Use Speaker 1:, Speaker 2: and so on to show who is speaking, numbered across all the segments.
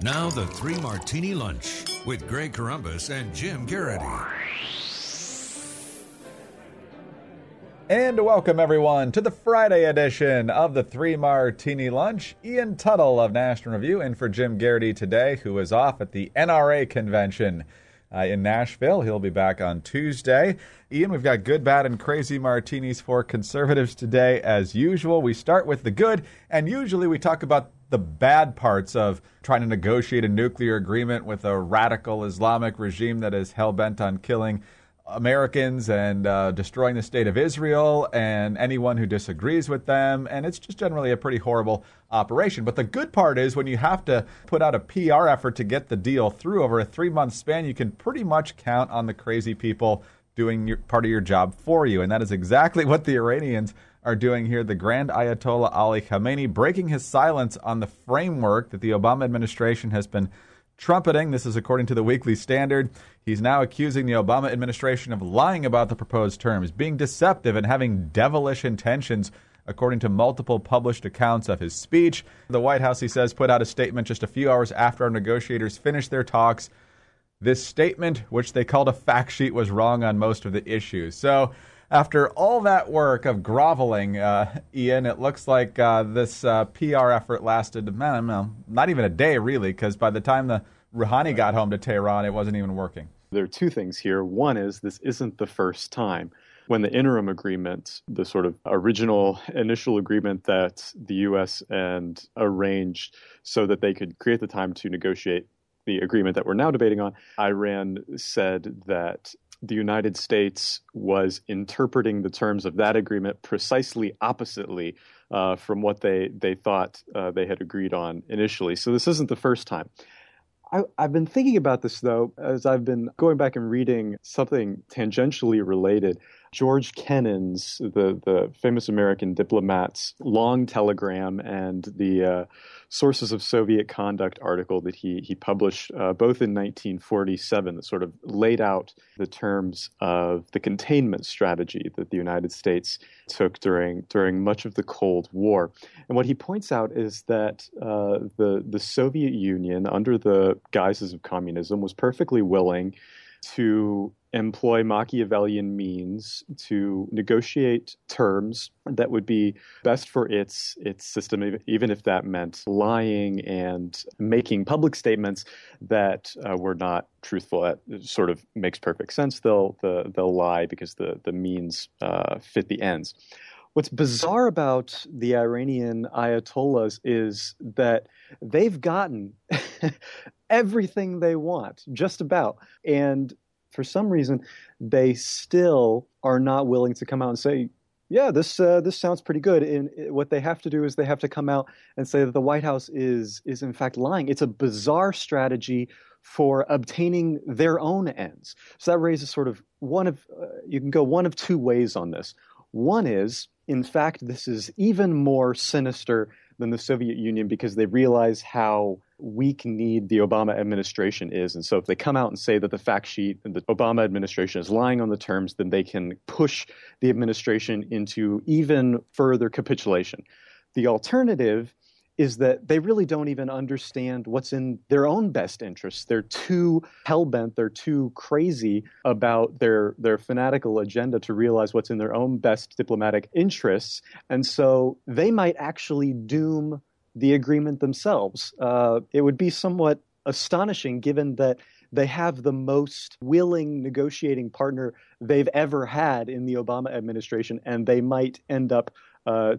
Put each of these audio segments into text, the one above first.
Speaker 1: Now the Three Martini Lunch with Greg Corombos and Jim Garrity.
Speaker 2: And welcome, everyone, to the Friday edition of the Three Martini Lunch. Ian Tuttle of National Review in for Jim Garrity today, who is off at the NRA convention in Nashville. He'll be back on Tuesday. Ian, we've got good, bad, and crazy martinis for conservatives today. As usual, we start with the good, and usually we talk about the bad parts of trying to negotiate a nuclear agreement with a radical Islamic regime that is hell-bent on killing Americans and destroying the state of Israel and anyone who disagrees with them. And it's just generally a pretty horrible operation. But the good part is when you have to put out a PR effort to get the deal through over a 3-month span, you can pretty much count on the crazy people doing part of your job for you. And that is exactly what the Iranians are doing here. The Grand Ayatollah Ali Khamenei breaking his silence on the framework that the Obama administration has been trumpeting. This is according to the Weekly Standard. He's now accusing the Obama administration of lying about the proposed terms, being deceptive, and having devilish intentions, according to multiple published accounts of his speech. The White House, he says, put out a statement just a few hours after our negotiators finished their talks. This statement, which they called a fact sheet, was wrong on most of the issues. So after all that work of groveling, Ian, it looks like this PR effort lasted, I don't know, not even a day, really, because by the time the Rouhani got home to Tehran, it wasn't even working.
Speaker 3: There are two things here. One is this isn't the first time when the interim agreement, the sort of original initial agreement that the U.S. and arranged so that they could create the time to negotiate the agreement that we're now debating on, Iran said that the United States was interpreting the terms of that agreement precisely oppositely from what they thought they had agreed on initially. So this isn't the first time. I've been thinking about this, though, as I've been going back and reading something tangentially related. George Kennan's, the famous American diplomat's long telegram and the Sources of Soviet Conduct article that he published both in 1947 that sort of laid out the terms of the containment strategy that the United States took during much of the Cold War. And what he points out is that the Soviet Union, under the guises of communism, was perfectly willing to employ Machiavellian means to negotiate terms that would be best for its system, even if that meant lying and making public statements that were not truthful. That sort of makes perfect sense. They'll lie because the means fit the ends. What's bizarre about the Iranian Ayatollahs is that they've gotten everything they want, just about. And for some reason, they still are not willing to come out and say, yeah, this sounds pretty good. And what they have to do is they have to come out and say that the White House is in fact lying. It's a bizarre strategy for obtaining their own ends. So that raises sort of you can go one of two ways on this. One is, in fact, this is even more sinister than the Soviet Union because they realize how weak-kneed the Obama administration is. And so if they come out and say that the fact sheet and the Obama administration is lying on the terms, then they can push the administration into even further capitulation. The alternative is that they really don't even understand what's in their own best interests. They're too hell-bent, they're too crazy about their fanatical agenda to realize what's in their own best diplomatic interests. And so they might actually doom the agreement themselves. It would be somewhat astonishing given that they have the most willing negotiating partner they've ever had in the Obama administration, and they might end up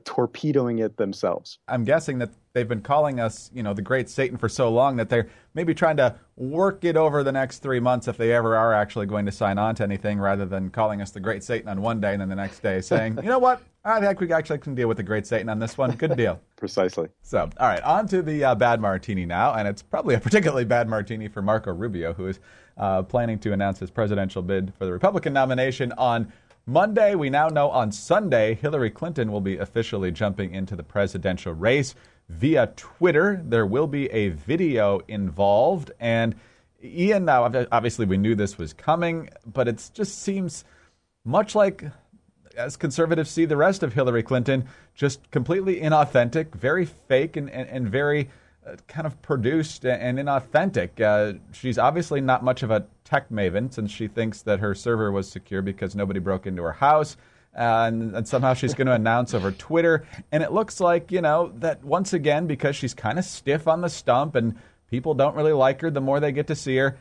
Speaker 3: torpedoing it themselves.
Speaker 2: I'm guessing that they've been calling us, the great Satan for so long that they're maybe trying to work it over the next 3 months if they ever are actually going to sign on to anything, rather than calling us the great Satan on one day and then the next day saying, you know what, I think we actually can deal with the great Satan on this one. Good deal.
Speaker 3: Precisely.
Speaker 2: So, all right, on to the bad martini now, and it's probably a particularly bad martini for Marco Rubio, who is planning to announce his presidential bid for the Republican nomination on Monday. We now know on Sunday, Hillary Clinton will be officially jumping into the presidential race via Twitter. There will be a video involved. And Ian, now obviously we knew this was coming, but it just seems much like, as conservatives see the rest of Hillary Clinton, just completely inauthentic, very fake, and very kind of produced and inauthentic. She's obviously not much of a tech maven, since she thinks that her server was secure because nobody broke into her house. And somehow she's going to announce over Twitter. And it looks like, that once again, because she's kind of stiff on the stump and people don't really like her the more they get to see her,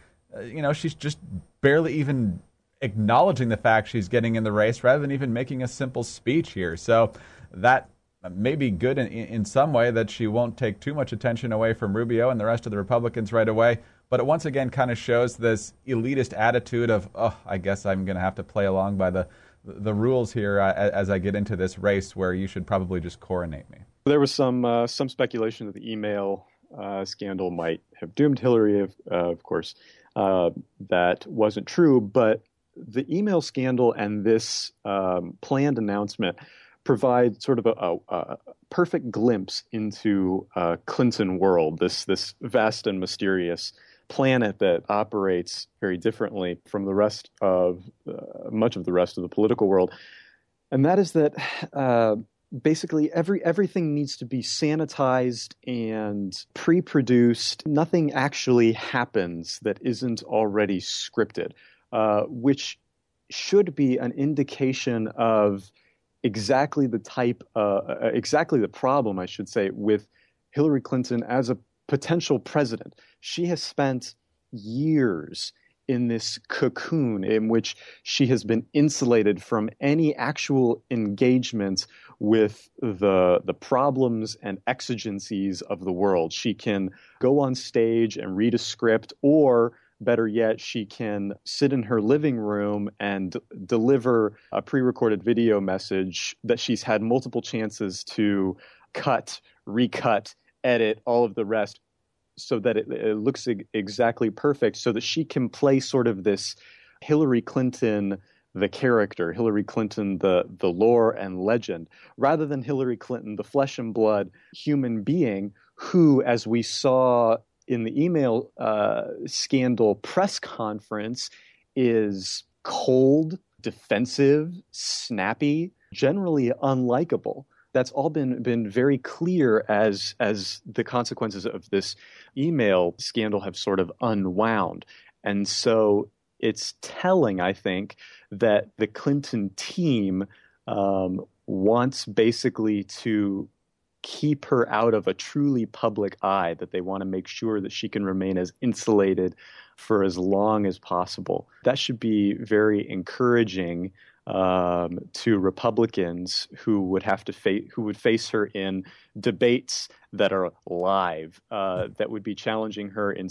Speaker 2: she's just barely even acknowledging the fact she's getting in the race rather than even making a simple speech here. So that may be good in some way, that she won't take too much attention away from Rubio and the rest of the Republicans right away. But it once again kind of shows this elitist attitude of, I guess I'm going to have to play along by the rules here as I get into this race where you should probably just coronate me.
Speaker 3: There was some speculation that the email scandal might have doomed Hillary, of course. That wasn't true, but the email scandal and this planned announcement provide sort of a perfect glimpse into Clinton world, this vast and mysterious planet that operates very differently from the rest of much of the rest of the political world. And that is that basically everything needs to be sanitized and pre-produced. Nothing actually happens that isn't already scripted, which should be an indication of exactly the problem, I should say, with Hillary Clinton as a potential president. She has spent years in this cocoon in which she has been insulated from any actual engagement with the problems and exigencies of the world. She can go on stage and read a script, or better yet, she can sit in her living room and deliver a pre-recorded video message that she's had multiple chances to cut, recut, edit, all of the rest, so that it looks exactly perfect, so that she can play sort of this Hillary Clinton, the character, Hillary Clinton, the lore and legend, rather than Hillary Clinton, the flesh and blood human being who, as we saw in the email scandal press conference, is cold, defensive, snappy, generally unlikable. That's all been very clear as the consequences of this email scandal have sort of unwound. And so it's telling, I think, that the Clinton team wants basically to keep her out of a truly public eye, that they want to make sure that she can remain as insulated for as long as possible. That should be very encouraging to Republicans who would have to face her in debates that are live, that would be challenging her in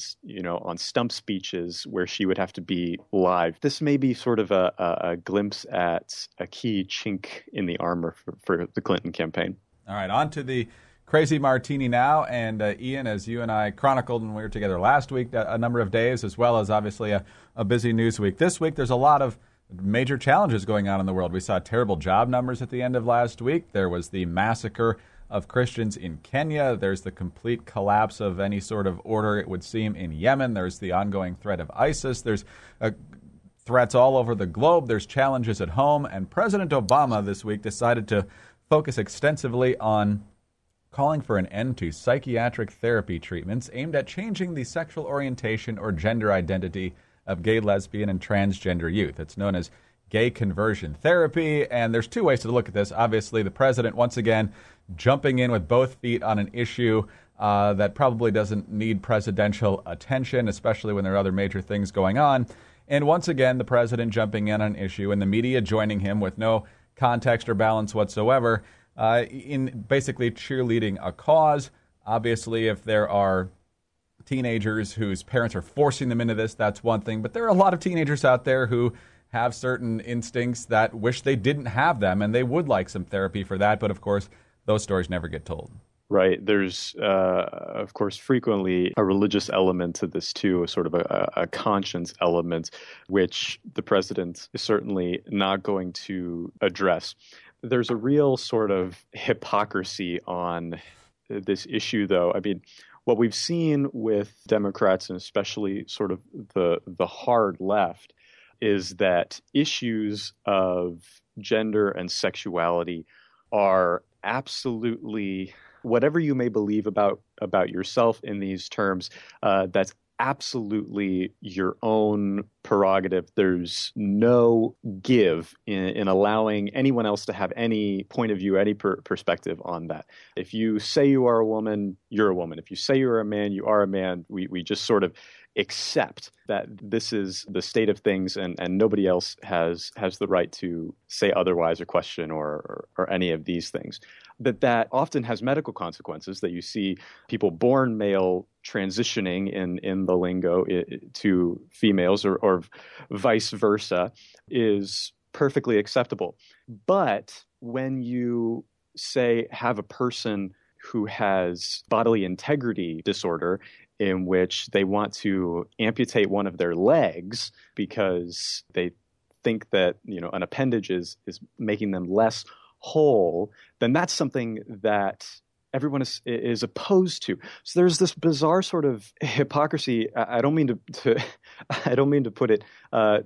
Speaker 3: on stump speeches where she would have to be live. This may be sort of a glimpse at a key chink in the armor for the Clinton campaign.
Speaker 2: All right, on to the crazy Martini now. And Ian, as you and I chronicled when we were together last week, a number of days, as well as obviously a busy news week. This week, there's a lot of major challenges going on in the world. We saw terrible job numbers at the end of last week. There was the massacre of Christians in Kenya. There's the complete collapse of any sort of order, it would seem, in Yemen. There's the ongoing threat of ISIS. There's threats all over the globe. There's challenges at home. And President Obama this week decided to focus extensively on calling for an end to psychiatric therapy treatments aimed at changing the sexual orientation or gender identity of gay, lesbian, and transgender youth. It's known as gay conversion therapy, and there's two ways to look at this. Obviously, the president, once again, jumping in with both feet on an issue that probably doesn't need presidential attention, especially when there are other major things going on. And once again, the president jumping in on an issue and the media joining him with no context or balance whatsoever in basically cheerleading a cause. Obviously, if there are teenagers whose parents are forcing them into this, that's one thing. But there are a lot of teenagers out there who have certain instincts that wish they didn't have them, and they would like some therapy for that. But of course, those stories never get told.
Speaker 3: Right. There's, of course, frequently a religious element to this, too, a sort of a conscience element, which the president is certainly not going to address. There's a real sort of hypocrisy on this issue, though. I mean, what we've seen with Democrats, and especially sort of the hard left, is that issues of gender and sexuality are absolutely, whatever you may believe about about yourself in these terms, that's absolutely your own prerogative. There's no give in allowing anyone else to have any point of view, any perspective on that. If you say you are a woman, you're a woman. If you say you're a man, you are a man. We just sort of accept that this is the state of things, and nobody else has the right to say otherwise or question or any of these things. That often has medical consequences, that you see people born male transitioning in the lingo to females or vice versa is perfectly acceptable. But when you say have a person who has bodily integrity disorder in which they want to amputate one of their legs because they think that, an appendage is making them less whole, then that's something that everyone is opposed to. So there's this bizarre sort of hypocrisy. I don't mean to put it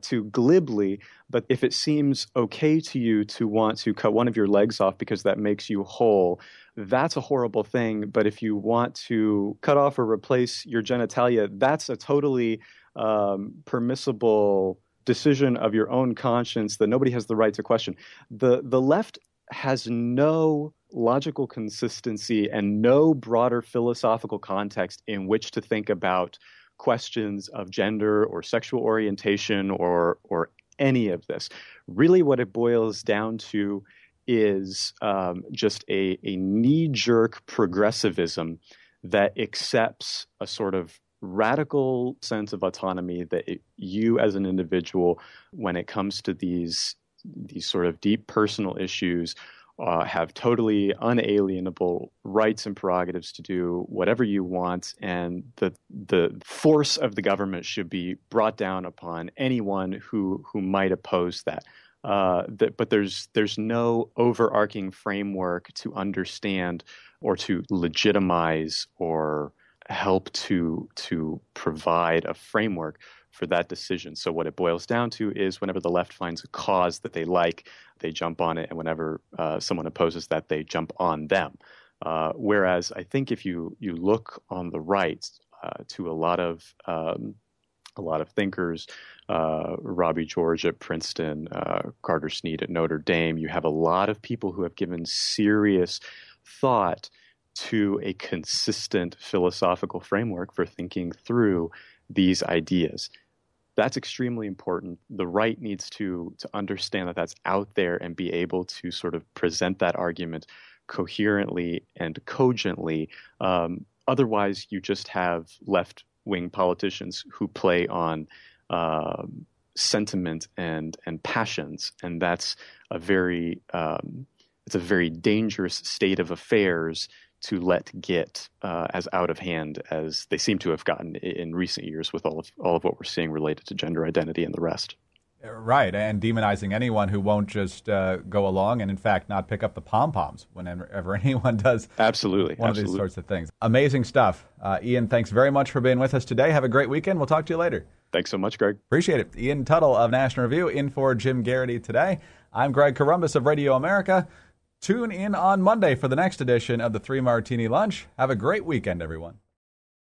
Speaker 3: too glibly, but if it seems okay to you to want to cut one of your legs off because that makes you whole, that's a horrible thing. But if you want to cut off or replace your genitalia, that's a totally permissible decision of your own conscience that nobody has the right to question. The left has no logical consistency and no broader philosophical context in which to think about questions of gender or sexual orientation or any of this. Really what it boils down to is just a knee-jerk progressivism that accepts a sort of radical sense of autonomy that you as an individual, when it comes to these sort of deep personal issues, have totally unalienable rights and prerogatives to do whatever you want, and the force of the government should be brought down upon anyone who might oppose that. But there's no overarching framework to understand or to legitimize or help to provide a framework for that decision. So what it boils down to is whenever the left finds a cause that they like, they jump on it, and whenever someone opposes that, they jump on them. Whereas I think if you look on the right to a lot of thinkers, Robbie George at Princeton, Carter Snead at Notre Dame, you have a lot of people who have given serious thought to a consistent philosophical framework for thinking through these ideas. That's extremely important. The right needs to understand that that's out there and be able to sort of present that argument coherently and cogently. Otherwise, you just have left-wing politicians who play on sentiment and passions, and that's a very dangerous state of affairs to let get as out of hand as they seem to have gotten in recent years with all of what we're seeing related to gender identity and the rest.
Speaker 2: Right, and demonizing anyone who won't just go along and, in fact, not pick up the pom-poms whenever anyone does
Speaker 3: absolutely
Speaker 2: one of these sorts of things. Amazing stuff. Ian, thanks very much for being with us today. Have a great weekend. We'll talk to you later.
Speaker 3: Thanks so much, Greg.
Speaker 2: Appreciate it. Ian Tuttle of National Review in for Jim Garrity today. I'm Greg Corombos of Radio America. Tune in on Monday for the next edition of the 3 Martini Lunch. Have a great weekend, everyone.